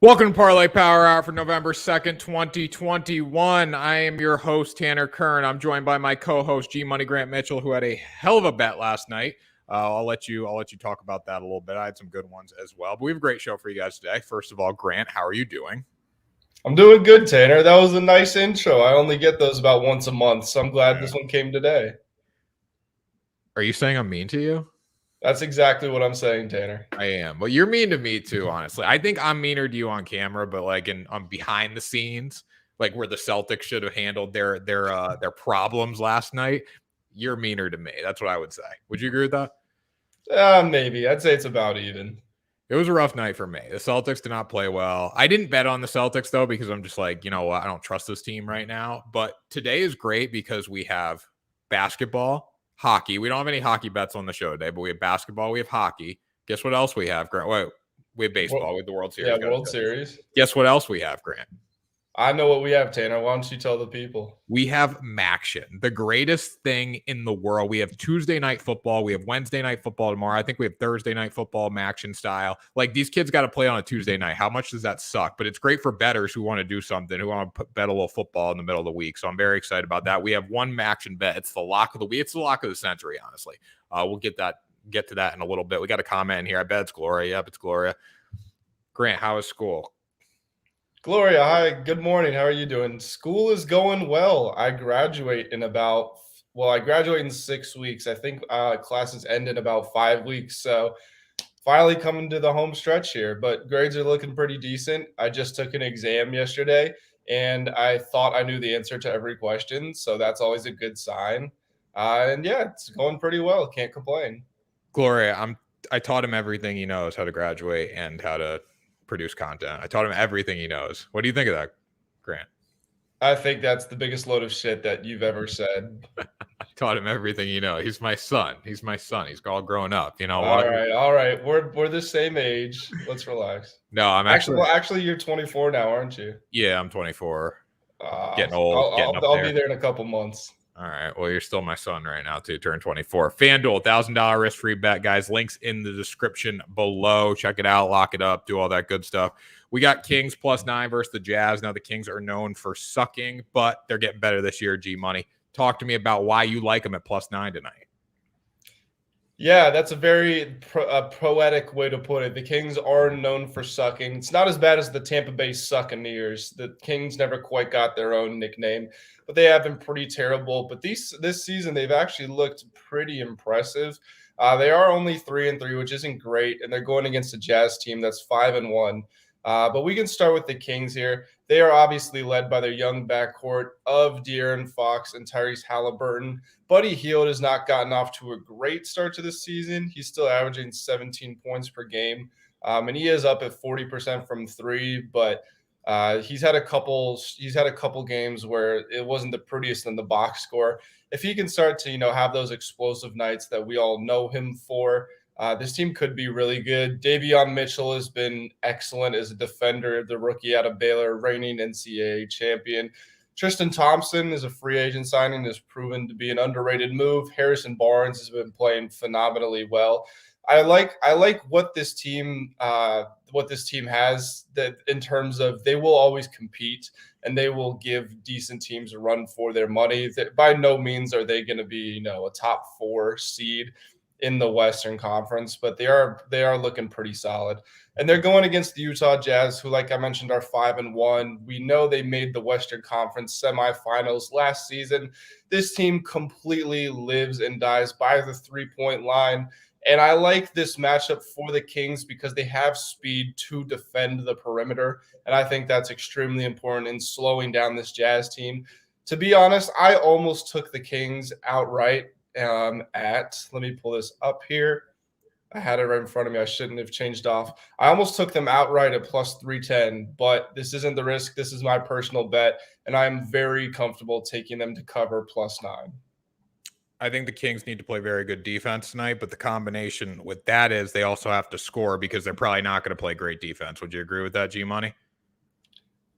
Welcome to Parlay Power Hour for November 2nd, 2021. I am your host, Tanner Kern. I'm joined by my co-host, Kern and Grant Mitchell, who had a hell of a bet last night. I'll let you talk about that a little bit. I had some good ones as well. But we have a great show for you guys today. First of all, Grant, how are you doing? I'm doing good, Tanner. That was a nice intro. I only get those about once a month, so I'm glad this one came today. Are you saying I'm mean to you? That's exactly what I'm saying, Tanner. I am. Well, you're mean to me too, honestly. I think I'm meaner to you on camera, but like on behind the scenes, like where the Celtics should have handled their problems last night, you're meaner to me. That's what I would say. Would you agree with that? Maybe. I'd say it's about even. It was a rough night for me. The Celtics did not play well. I didn't bet on the Celtics, though, because I'm just like, you know what? I don't trust this team right now. But today is great because we have basketball, hockey. We don't have any hockey bets on the show today, but we have basketball. We have hockey. Guess what else we have, Grant? Wait, we have baseball. We have the World Series. Yeah, World Series. Guess what else we have, Grant? I know what we have, Tanner. Why don't you tell the people? We have Maction, the greatest thing in the world. We have Tuesday night football. We have Wednesday night football tomorrow. I think we have Thursday night football, Maction style. Like, these kids got to play on a Tuesday night. How much does that suck? But it's great for bettors who want to do something, who want to bet a little football in the middle of the week. So I'm very excited about that. We have one Maction bet. It's the lock of the week. It's the lock of the century, honestly. We'll get to that in a little bit. We got a comment in here. I bet it's Gloria. Yep, it's Gloria. Grant, how is school? Gloria, hi. Good morning. How are you doing? School is going well. I graduate in 6 weeks. I think classes end in about 5 weeks. So finally coming to the home stretch here, but grades are looking pretty decent. I just took an exam yesterday and I thought I knew the answer to every question. So that's always a good sign. And yeah, it's going pretty well. Can't complain. Gloria, I taught him everything he knows how to graduate and how to produce content. I taught him everything he knows. What do you think of that, Grant? I think that's the biggest load of shit that you've ever said. I taught him everything you know. He's my son. He's all grown up. You know. All right. We're the same age. Let's relax. No, I'm actually you're 24 now, aren't you? Yeah, I'm 24. Getting old. I'll be there in a couple months. All right. Well, you're still my son right now, too. Turn 24. FanDuel, $1,000 risk-free bet, guys. Links in the description below. Check it out. Lock it up. Do all that good stuff. We got Kings +9 versus the Jazz. Now, the Kings are known for sucking, but they're getting better this year, G-Money. Talk to me about why you like them at +9 tonight. Yeah, that's a very poetic way to put it. The Kings are known for sucking. It's not as bad as the Tampa Bay Succaneers. The Kings never quite got their own nickname, but they have been pretty terrible. But this season, they've actually looked pretty impressive. They are only 3-3, which isn't great, and they're going against a Jazz team that's 5-1. But we can start with the Kings here. They are obviously led by their young backcourt of De'Aaron Fox and Tyrese Halliburton. Buddy Hield has not gotten off to a great start to the season. He's still averaging 17 points per game, and he is up at 40% from three. But he's had a couple games where it wasn't the prettiest in the box score. If he can start to have those explosive nights that we all know him for, this team could be really good. Davion Mitchell has been excellent as a defender, the rookie out of Baylor, reigning NCAA champion. Tristan Thompson is a free agent signing, has proven to be an underrated move. Harrison Barnes has been playing phenomenally well. I like what this team has, that in terms of they will always compete and they will give decent teams a run for their money. By no means are they going to be a top 4 seed in the Western Conference, but they are looking pretty solid. And they're going against the Utah Jazz, who, like I mentioned, are 5-1. We know they made the Western Conference semifinals last season. This team completely lives and dies by the three-point line. And I like this matchup for the Kings because they have speed to defend the perimeter. And I think that's extremely important in slowing down this Jazz team. To be honest, I almost took the Kings outright. Let me pull this up here. I had it right in front of me. I shouldn't have changed off. I almost took them outright at +310, but this isn't the risk. This is my personal bet, and I'm very comfortable taking them to cover +9. I think the Kings need to play very good defense tonight, but the combination with that is they also have to score because they're probably not going to play great defense. Would you agree with that, G-Money?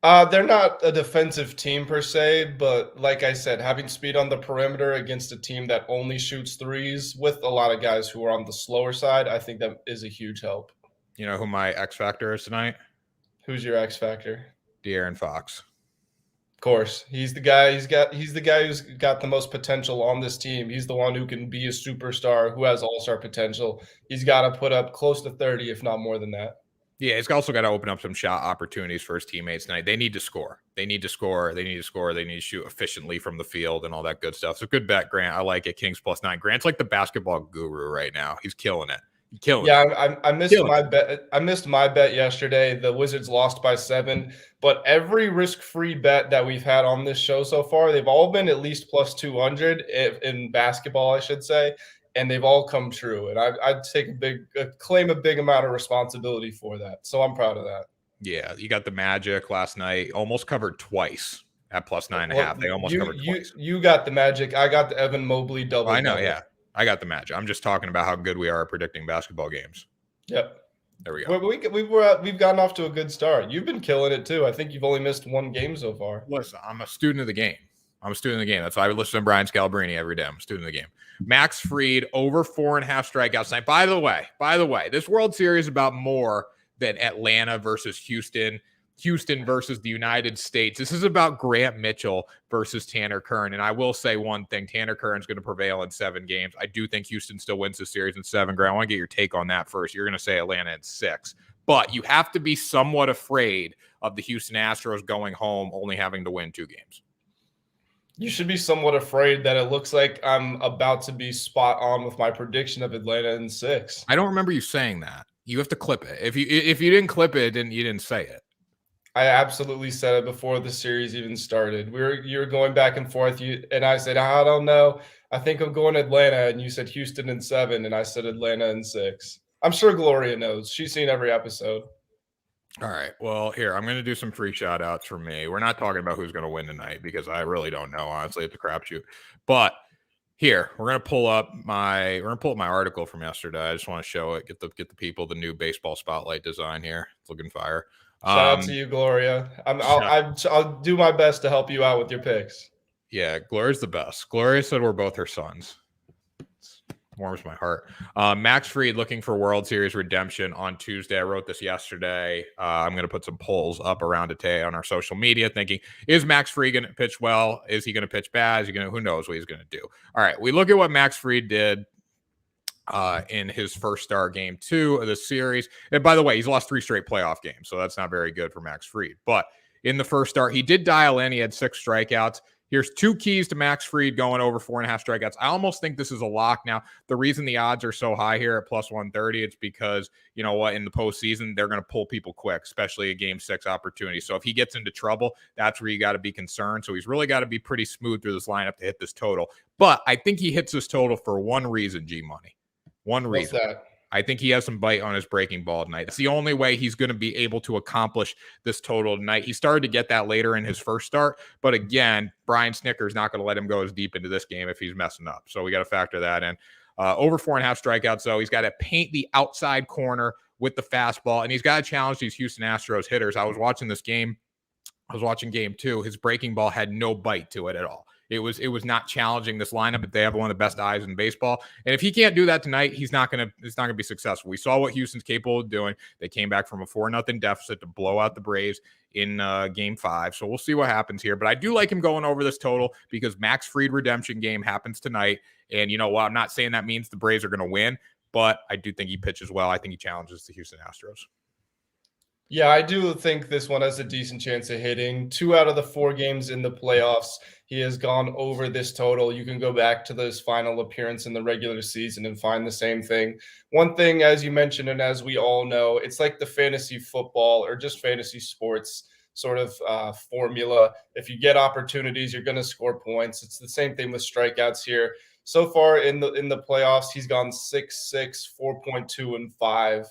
They're not a defensive team per se, but like I said, having speed on the perimeter against a team that only shoots threes with a lot of guys who are on the slower side, I think that is a huge help. You know who my X factor is tonight? Who's your X factor? De'Aaron Fox. Of course, he's the guy. He's the guy who's got the most potential on this team. He's the one who can be a superstar, who has all-star potential. He's got to put up close to 30, if not more than that. Yeah, he's also got to open up some shot opportunities for his teammates tonight. They need to score. They need to score. They need to score. They need to shoot efficiently from the field and all that good stuff. So good bet, Grant. I like it. Kings +9. Grant's like the basketball guru right now. He's killing it. I missed my bet. I missed my bet yesterday. The Wizards lost by 7, but every risk-free bet that we've had on this show so far, they've all been at least +200 in basketball, I should say, and they've all come true. And I'd take claim a big amount of responsibility for that. So I'm proud of that. Yeah, you got the Magic last night, almost covered twice at +9.5. They almost covered twice. You got the Magic. I got the Evan Mobley double. I know, yeah. I got the Magic. I'm just talking about how good we are at predicting basketball games. Yep. There we go. We've gotten off to a good start. You've been killing it too. I think you've only missed 1 game so far. Listen, I'm a student of the game. That's why I listen to Brian Scalabrine every day. I'm a student of the game. Max Fried over 4.5 strikeouts tonight. By the way, this World Series is about more than Atlanta versus Houston versus the United States. This is about Grant Mitchell versus Tanner Kern. And I will say one thing, Tanner Kern's going to prevail in 7 games. I do think Houston still wins the series in 7. Grant, I want to get your take on that first. You're going to say Atlanta in 6. But you have to be somewhat afraid of the Houston Astros going home only having to win 2 games. You should be somewhat afraid that it looks like I'm about to be spot on with my prediction of Atlanta in 6. I don't remember you saying that. You have to clip it. If you didn't clip it, then you didn't say it. I absolutely said it before the series even started. You were going back and forth, and I said, I don't know. I think I'm going Atlanta, and you said Houston in 7, and I said Atlanta in 6. I'm sure Gloria knows. She's seen every episode. All right. Well, here, I'm going to do some free shout outs for me. We're not talking about who's going to win tonight because I really don't know. Honestly, it's a crapshoot. But here, we're going to pull up my article from yesterday. I just want to show it, get the people the new baseball spotlight design here. It's looking fire. Shout out to you, Gloria. I'll do my best to help you out with your picks. Yeah, Gloria's the best. Gloria said we're both her sons. Warms my heart. Max Fried looking for World Series redemption on Tuesday. I wrote this yesterday. I'm going to put some polls up around today on our social media thinking, is Max Fried going to pitch well? Is he going to pitch bad? Who knows what he's going to do? All right. We look at what Max Fried did in his first start game 2 of the series. And by the way, he's lost 3 straight playoff games. So that's not very good for Max Fried. But in the first start, he did dial in. He had 6 strikeouts. Here's 2 keys to Max Fried going over 4.5 strikeouts. I almost think this is a lock. Now, the reason the odds are so high here at +130, it's because, you know what, in the postseason, they're going to pull people quick, especially a game 6 opportunity. So if he gets into trouble, that's where you got to be concerned. So he's really got to be pretty smooth through this lineup to hit this total. But I think he hits this total for one reason, G-Money. One reason. What's that? I think he has some bite on his breaking ball tonight. It's the only way he's going to be able to accomplish this total tonight. He started to get that later in his first start, but again, Brian Snitker's not going to let him go as deep into this game if he's messing up. So we got to factor that in. Over 4.5 strikeouts, though. He's got to paint the outside corner with the fastball, and he's got to challenge these Houston Astros hitters. I was watching this game. I was watching game 2. His breaking ball had no bite to it at all. It was not challenging this lineup, but they have one of the best eyes in baseball. And if he can't do that tonight, it's not gonna be successful. We saw what Houston's capable of doing. They came back from a 4-0 deficit to blow out the Braves in game 5. So we'll see what happens here. But I do like him going over this total because Max Fried redemption game happens tonight. And you know what? I'm not saying that means the Braves are going to win, but I do think he pitches well. I think he challenges the Houston Astros. Yeah, I do think this one has a decent chance of hitting. 2 out of the 4 games in the playoffs, he has gone over this total. You can go back to this final appearance in the regular season and find the same thing. One thing, as you mentioned, and as we all know, it's like the fantasy football or just fantasy sports sort of formula. If you get opportunities, you're going to score points. It's the same thing with strikeouts here. So far in the playoffs, he's gone 6-6, 4.2, and 5.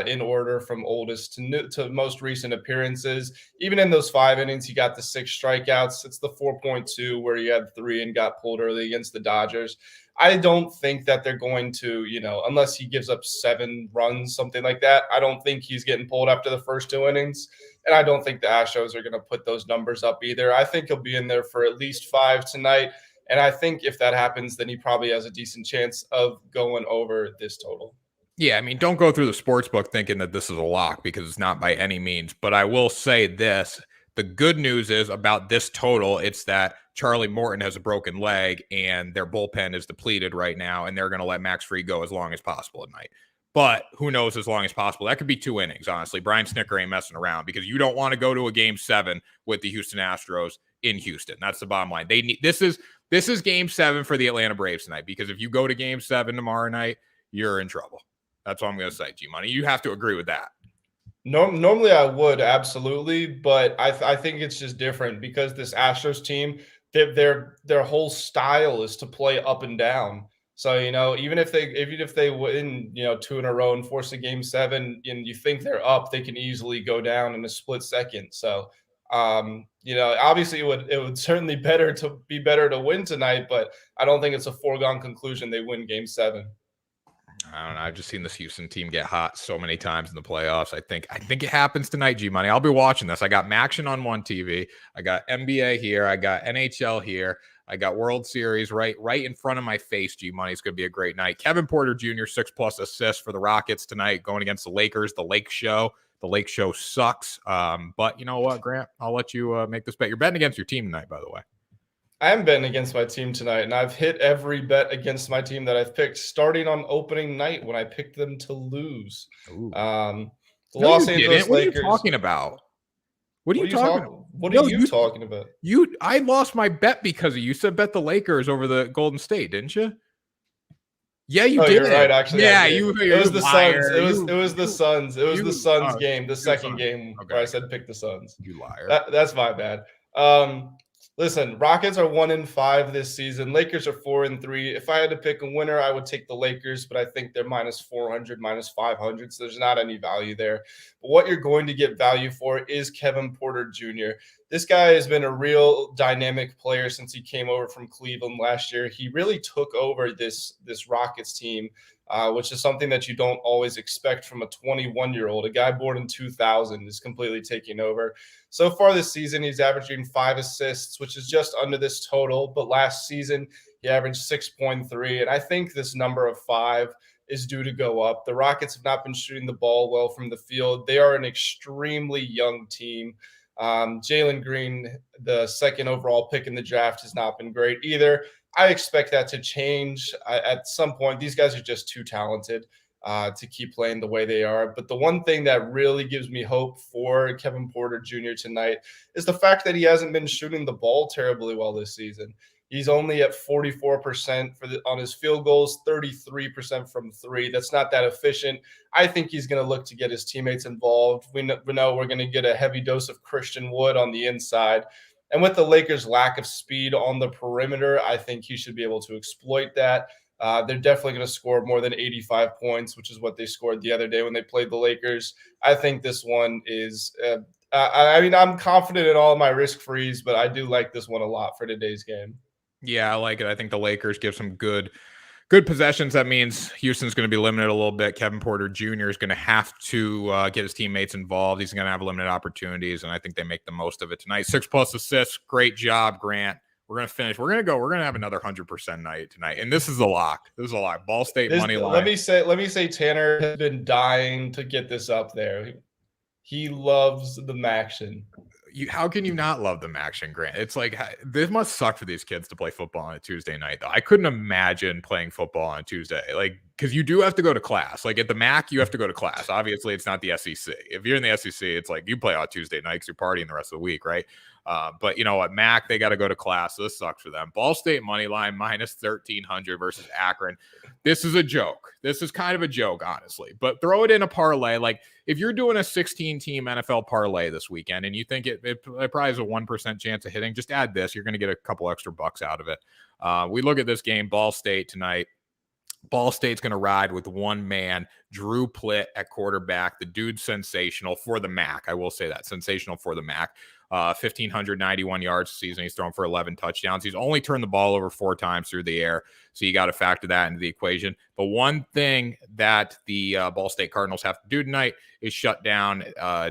In order from oldest to most recent appearances. Even in those 5 innings, he got the 6 strikeouts. It's the 4.2 where he had 3 and got pulled early against the Dodgers. I don't think that they're going to, unless he gives up 7 runs, something like that, I don't think he's getting pulled after the first 2 innings. And I don't think the Astros are going to put those numbers up either. I think he'll be in there for at least 5 tonight. And I think if that happens, then he probably has a decent chance of going over this total. Yeah, I mean, don't go through the sports book thinking that this is a lock because it's not by any means. But I will say this. The good news is about this total, it's that Charlie Morton has a broken leg and their bullpen is depleted right now, and they're going to let Max Fried go as long as possible at night. But who knows as long as possible? That could be 2 innings, honestly. Brian Snitker ain't messing around because you don't want to go to a game 7 with the Houston Astros in Houston. That's the bottom line. They need this is game 7 for the Atlanta Braves tonight, because if you go to game 7 tomorrow night, you're in trouble. That's what I'm going to say, G Money. You have to agree with that. Normally I would, absolutely, but I think it's just different because this Astros team, their whole style is to play up and down. So, even if they win, 2 in a row and force a game 7 and you think they're up, they can easily go down in a split second. So, obviously it would certainly be better to win tonight, but I don't think it's a foregone conclusion they win game 7. I don't know. I've just seen this Houston team get hot so many times in the playoffs. I think it happens tonight, G Money. I'll be watching this. I got Maction on one TV. I got NBA here. I got NHL here. I got World Series right in front of my face, G Money. It's going to be a great night. Kevin Porter Jr., 6+ assists for the Rockets tonight, going against the Lakers, the Lake Show. The Lake Show sucks. But you know what, Grant? I'll let you make this bet. You're betting against your team tonight, by the way. I am betting against my team tonight, and I've hit every bet against my team that I've picked, starting on opening night when I picked them to lose. The Los Angeles Lakers. What are you talking about? What are you talking about? What are you talking about? I lost my bet because of you. You said bet the Lakers over the Golden State, didn't you? Yeah, you did. You're right. Actually, yeah, it was the Suns. It was the Suns. It was the Suns game, the second game where I said pick the Suns. You liar. That's my bad. Listen, Rockets are 1-5 this season. Lakers are 4-3. If I had to pick a winner, I would take the Lakers, but I think they're -400, -500, so there's not any value there. But what you're going to get value for is Kevin Porter Jr. This guy has been a real dynamic player since he came over from Cleveland last year. He really took over this Rockets team, which is something that you don't always expect from a 21-year-old. A guy born in 2000 is completely taking over. So far this season, he's averaging 5 assists, which is just under this total. But last season, he averaged 6.3. And I think this number of 5 is due to go up. The Rockets have not been shooting the ball well from the field. They are an extremely young team. Jalen Green, the second overall pick in the draft, has not been great either. I expect that to change at some point. These guys are just too talented to keep playing the way they are. But the one thing that really gives me hope for Kevin Porter Jr. tonight is the fact that he hasn't been shooting the ball terribly well this season. He's only at 44% on his field goals, 33% from 3. That's not that efficient. I think he's going to look to get his teammates involved. We know we're going to get a heavy dose of Christian Wood on the inside. And with the Lakers' lack of speed on the perimeter, I think he should be able to exploit that. They're definitely going to score more than 85 points, which is what they scored the other day when they played the Lakers. I think this one is I'm confident in all of my risk frees, but I do like this one a lot for today's game. Yeah, I like it. I think the Lakers give some good possessions. That means Houston's going to be limited a little bit. Kevin Porter Jr. is going to have to get his teammates involved. He's going to have limited opportunities, and I think they make the most of it tonight. 6+ assists. Great job, Grant. We're going to finish. We're going to have another 100% night tonight, and this is a lock. This is a lock. Ball State money line. Let me say Tanner has been dying to get this up there. He loves the Maction. How can you not love the action, Grant? It's like, this must suck for these kids to play football on a Tuesday night, though. I couldn't imagine playing football on Tuesday, because you do have to go to class. Like at the MAC, you have to go to class. Obviously, it's not the SEC. If you're in the SEC, it's like you play on Tuesday night because you're partying the rest of the week, right? But you know what, MAC, they got to go to class. So this sucks for them. Ball State money line -1300 versus Akron. This is a joke. This is kind of a joke, honestly. But throw it in a parlay. Like if you're doing a 16-team NFL parlay this weekend and you think it probably has a 1% chance of hitting, just add this. You're going to get a couple extra bucks out of it. We look at this game, Ball State tonight. Ball State's going to ride with one man, Drew Plitt at quarterback. The dude's sensational for the MAC. I will say that. Sensational for the MAC. 1,591 yards a season. He's thrown for 11 touchdowns. He's only turned the ball over 4 times through the air. So you got to factor that into the equation. But one thing that the Ball State Cardinals have to do tonight is shut down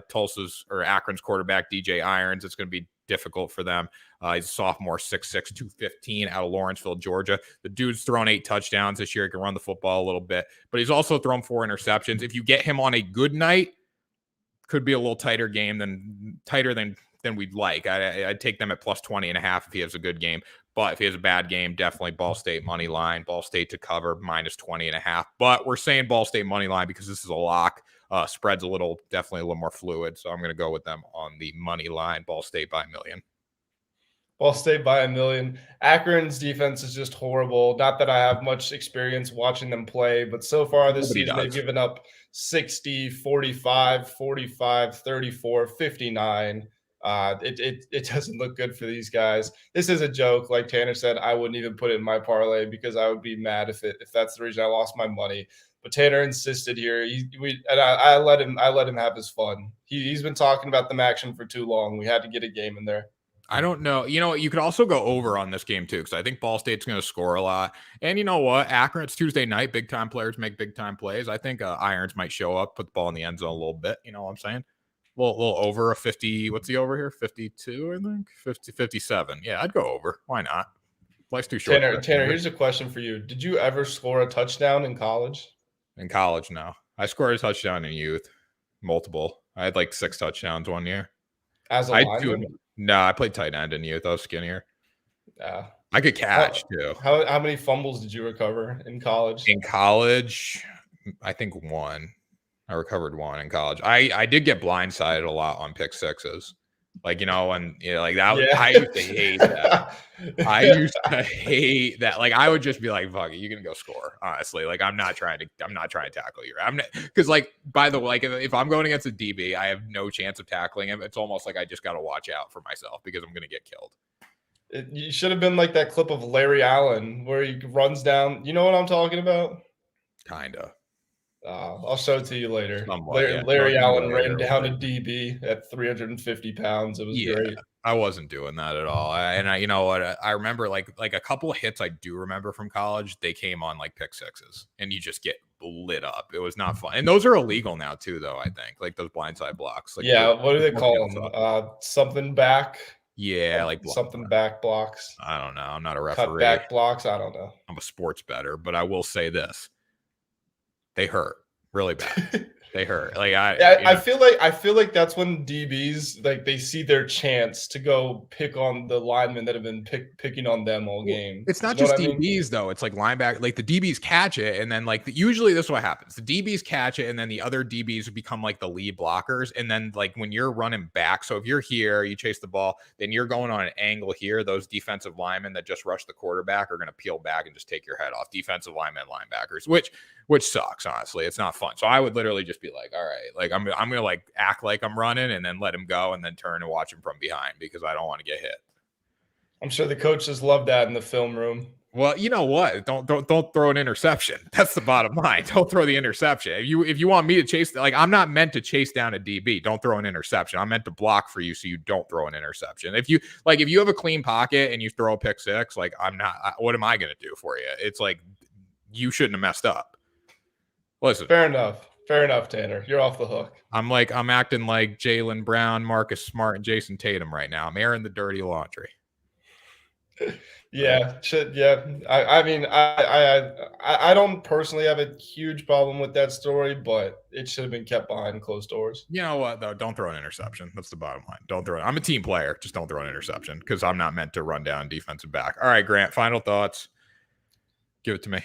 Tulsa's or Akron's quarterback, DJ Irons. It's going to be difficult for them. He's a sophomore, 6'6", 215 out of Lawrenceville, Georgia. The dude's thrown 8 touchdowns this year. He can run the football a little bit, but he's also thrown 4 interceptions. If you get him on a good night, could be a little tighter game than we'd like. I'd take them at plus 20.5 if he has a good game. But if he has a bad game, definitely Ball State money line. Ball State to cover minus 20.5. But we're saying Ball State money line because this is a lock. Spread's definitely a little more fluid. So I'm going to go with them on the money line. Ball State by $1 million. Ball State by $1 million. Akron's defense is just horrible. Not that I have much experience watching them play, but so far this season they've given up 60, 45, 45, 34, 59. It doesn't look good for these guys. This is a joke. Like Tanner said, I wouldn't even put it in my parlay because I would be mad if that's the reason I lost my money. But Tanner insisted here. I let him have his fun. He's been talking about the action for too long. We had to get a game in there. I don't know. You know what? You could also go over on this game too, because I think Ball State's going to score a lot. And you know what? Akron, it's Tuesday night. Big time players make big time plays. I think Irons might show up, put the ball in the end zone a little bit. You know what I'm saying? A little over a 50. What's the over here? 52, I think. 50, 57. Yeah, I'd go over. Why not? Life's too short. Tanner, here's a question for you. Did you ever score a touchdown in college? In college, no. I scored a touchdown in youth. Multiple. I had like 6 touchdowns one year. As a lineman? No, I played tight end in youth. I was skinnier. Yeah. I could catch too. How many fumbles did you recover in college? In college, I think 1. I recovered 1 in college. I did get blindsided a lot on pick sixes. Like, like that. Yeah. I used to hate that. I used to hate that. Like, I would just be like, fuck it, you can go score. Honestly, like I'm not trying to tackle you. Because like, by the way, like if I'm going against a DB, I have no chance of tackling him. It's almost like I just got to watch out for myself because I'm going to get killed. You should have been like that clip of Larry Allen where he runs down. You know what I'm talking about? Kinda. I'll show it to you later. Somewhat, Larry Allen ran down a DB at 350 pounds. It was great. I wasn't doing that at all. You know what? I remember like a couple of hits I do remember from college. They came on like pick sixes, and you just get lit up. It was not fun. And those are illegal now too, though. I think like those blindside blocks. Like, yeah, what do they call them? Something back. Yeah, like something back blocks. I don't know. I'm not a referee. Cut back blocks. I don't know. I'm a sports bettor, but I will say this. They hurt really bad. They hurt. Like I feel like that's when DBs like they see their chance to go pick on the linemen that have been picking on them all game. It's not just DBs though. It's like linebacker. Like the DBs catch it, and then like usually this is what happens. The DBs catch it, and then the other DBs become like the lead blockers. And then like when you're running back, so if you're here, you chase the ball, then you're going on an angle here. Those defensive linemen that just rush the quarterback are going to peel back and just take your head off. Defensive linemen, linebackers, which sucks. Honestly, it's not fun. So I would literally just be like, all right, like I'm gonna like act like I'm running and then let him go and then turn and watch him from behind because I don't want to get hit. I'm sure the coaches love that in the film room. Well, you know what? Don't throw an interception. That's the bottom line. Don't throw the interception. If you want me to chase, like I'm not meant to chase down a DB. Don't throw an interception. I'm meant to block for you so you don't throw an interception. If you have a clean pocket and you throw a pick six, like what am I gonna do for you? It's like you shouldn't have messed up. Listen. Fair enough, Tanner. You're off the hook. I'm acting like Jaylen Brown, Marcus Smart, and Jason Tatum right now. I'm airing the dirty laundry. Yeah. I mean, I don't personally have a huge problem with that story, but it should have been kept behind closed doors. You know what, though? Don't throw an interception. That's the bottom line. Don't throw it. I'm a team player. Just don't throw an interception because I'm not meant to run down defensive back. All right, Grant, final thoughts. Give it to me.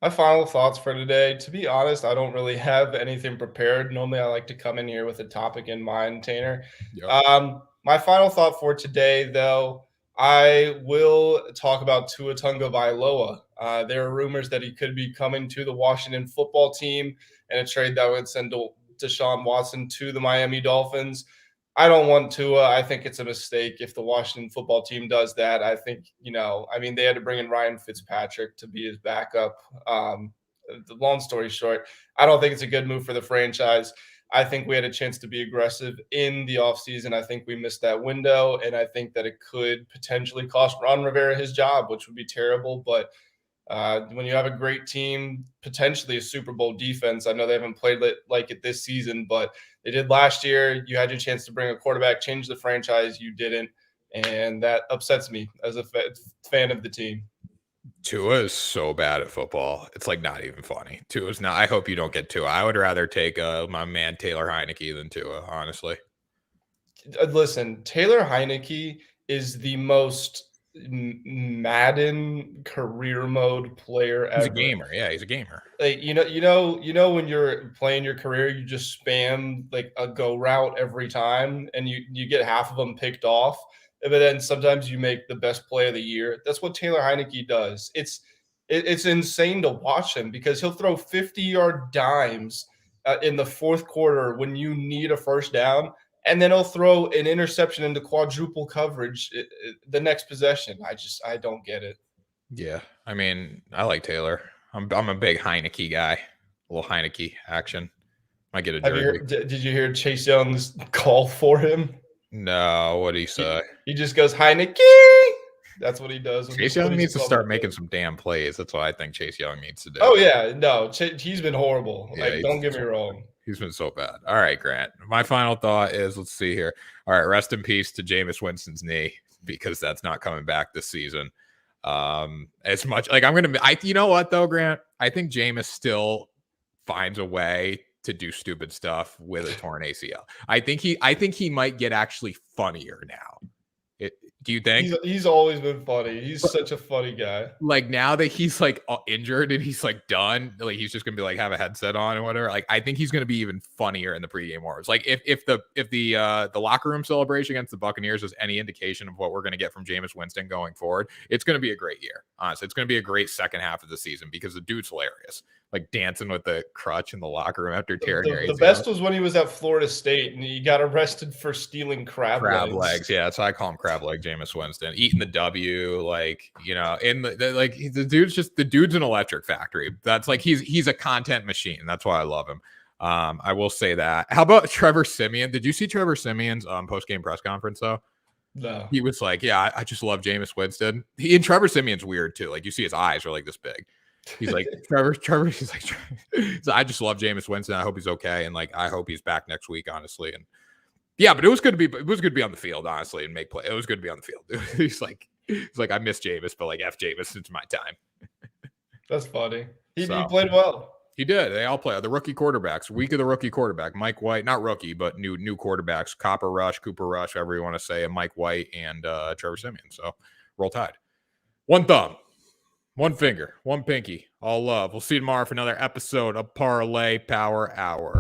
My final thoughts for today, to be honest, I don't really have anything prepared. Normally, I like to come in here with a topic in mind, Tanner. Yep. My final thought for today, though, I will talk about Tua Tagovailoa. There are rumors that he could be coming to the Washington football team and a trade that would send Deshaun Watson to the Miami Dolphins. I don't want Tua. I think it's a mistake if the Washington football team does that. I think, they had to bring in Ryan Fitzpatrick to be his backup. The long story short, I don't think it's a good move for the franchise. I think we had a chance to be aggressive in the offseason. I think we missed that window, and I think that it could potentially cost Ron Rivera his job, which would be terrible. But when you have a great team, potentially a Super Bowl defense, I know they haven't played like it this season, but they did last year. You had your chance to bring a quarterback, change the franchise. You didn't. and that upsets me as a fan of the team. Tua is so bad at football. It's like not even funny. Tua's not. I hope you don't get Tua. I would rather take my man Taylor Heineke than Tua, honestly. Listen, Taylor Heineke is the most Madden career mode player ever. He's a gamer. Yeah, he's a gamer. Like you know when you're playing your career, you just spam like a go route every time, and you get half of them picked off. But then sometimes you make the best play of the year. That's what Taylor Heineke does. It's insane to watch him because he'll throw 50-yard dimes in the fourth quarter when you need a first down, and then he'll throw an interception into quadruple coverage the next possession. I don't get it. Yeah, I mean, I like Taylor. I'm a big Heineke guy. A little Heineke action. Might get a jersey. Did you hear Chase Young's call for him? No, what did he say? He just goes Heineke. That's what he does. Chase Young needs to start making some damn plays. That's what I think Chase Young needs to do. Oh yeah, no, he's been horrible. Yeah, like, don't get me wrong. He's been so bad. All right, Grant. My final thought is, let's see here. All right, rest in peace to Jameis Winston's knee, because that's not coming back this season. As much like you know what though, Grant? I think Jameis still finds a way to do stupid stuff with a torn ACL. I think he might get actually funnier now. Do you think? He's always been funny. He's such a funny guy. Like now that he's like injured and he's like done, like he's just gonna be like have a headset on and whatever. Like I think he's gonna be even funnier in the pregame wars. Like if the locker room celebration against the Buccaneers is any indication of what we're gonna get from Jameis Winston going forward, it's gonna be a great year. Honestly, it's gonna be a great second half of the season because the dude's hilarious. Like dancing with the crutch in the locker room after tearing the best was when he was at Florida State and he got arrested for stealing crab legs. Yeah, so I call him crab leg Jameis Winston, eating the W, like, you know, in the dude's an electric factory. That's like he's a content machine. That's why I love him. I will say that. How about Trevor Siemian? Did you see Trevor Siemian's post-game press conference though? No. He was like, yeah, I just love Jameis Winston. And Trevor Siemian's weird too. Like you see his eyes are like this big. He's like Trevor. He's like, I just love Jameis Winston. I hope he's okay, and like I hope he's back next week, honestly. And yeah, but it was good to be on the field, honestly, and make play. It was good to be on the field. he's like, I miss Jameis, but like F Jameis, it's my time. That's funny. He played well. He did. They all play. The rookie quarterbacks. Week of the rookie quarterback. Mike White, not rookie, but new quarterbacks. Cooper Rush, whatever you want to say, and Mike White and Trevor Siemian. So roll Tide. One thumb. One finger, one pinky, all love. We'll see you tomorrow for another episode of Parlay Power Hour.